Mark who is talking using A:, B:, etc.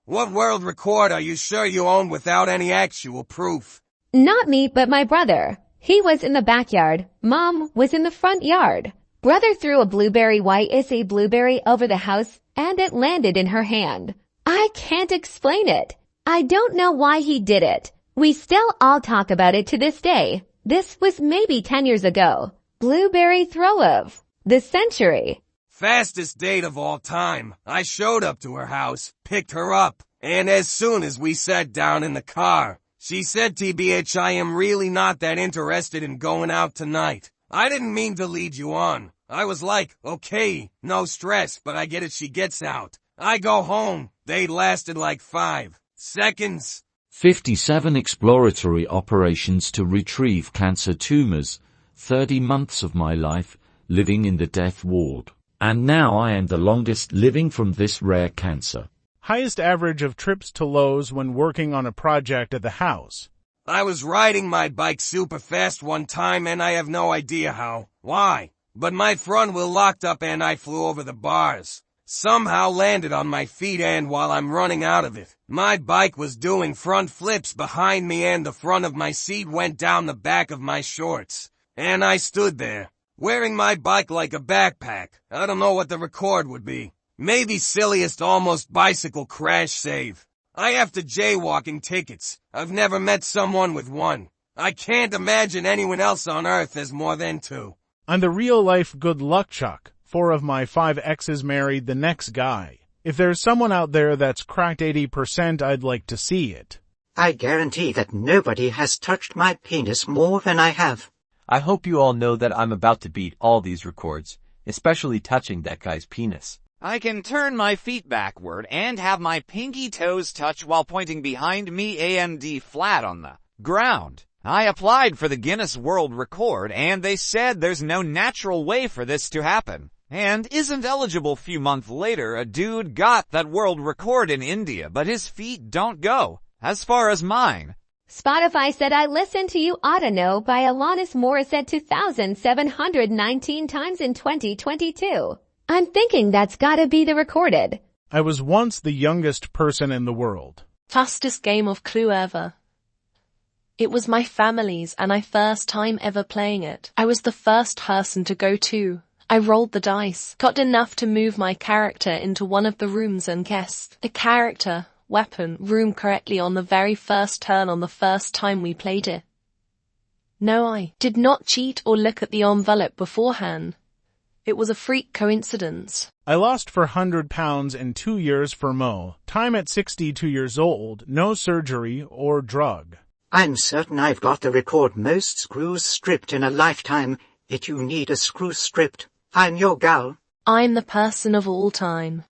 A: What world record are you sure you own without any actual proof?
B: Not me, but my brother. He was in the backyard. Mom was in the front yard. Brother threw a blueberry white is a blueberry over the house and it landed in her hand. I can't explain it. I don't know why he did it. We still all talk about it to this day. This was maybe 10 years ago. Blueberry throw of the century.
A: Fastest date of all time. I showed up to her house, picked her up, and as soon as we sat down in the car, she said, TBH, I am really not that interested in going out tonight. I didn't mean to lead you on. I was like, okay, no stress, but I get it, she gets out. I go home. They lasted like 5 seconds.
C: 57 exploratory operations to retrieve cancer tumors, 30 months of my life, living in the death ward. And now I am the longest living from this rare cancer.
D: Highest average of trips to Lowe's when working on a project at the house.
A: I was riding my bike super fast one time and I have no idea how, why, but my front wheel locked up and I flew over the bars. Somehow landed on my feet and while I'm running out of it, my bike was doing front flips behind me and the front of my seat went down the back of my shorts. And I stood there, wearing my bike like a backpack. I don't know what the record would be. Maybe silliest almost bicycle crash save. I have to jaywalking tickets. I've never met someone with one. I can't imagine anyone else on earth has more than 2.
D: I'm the real-life good luck Chuck. 4 of my 5 exes married the next guy. If there's someone out there that's cracked 80%, I'd like to see it.
E: I guarantee that nobody has touched my penis more than I have.
F: I hope you all know that I'm about to beat all these records, especially touching that guy's penis.
G: I can turn my feet backward and have my pinky toes touch while pointing behind me and flat on the ground. I applied for the Guinness World Record and they said there's no natural way for this to happen. And isn't eligible. Few months later, a dude got that world record in India, but his feet don't go as far as mine.
B: Spotify said I listened to You Oughta Know by Alanis Morissette 2,719 times in 2022. I'm thinking that's gotta be the recorded.
D: I was once the youngest person in the world.
H: Fastest game of Clue ever. It was my family's and I first time ever playing it. I was the first person to go to. I rolled the dice, got enough to move my character into one of the rooms and guessed the character, weapon, room correctly on the very first turn on the first time we played it. No, I did not cheat or look at the envelope beforehand. It was a freak coincidence.
D: I lost 400 pounds in 2 years for Mo. Time at 62 years old, no surgery or drug.
E: I'm certain I've got the record most screws stripped in a lifetime. If you need a screw stripped, I'm your gal.
H: I'm the person of all time.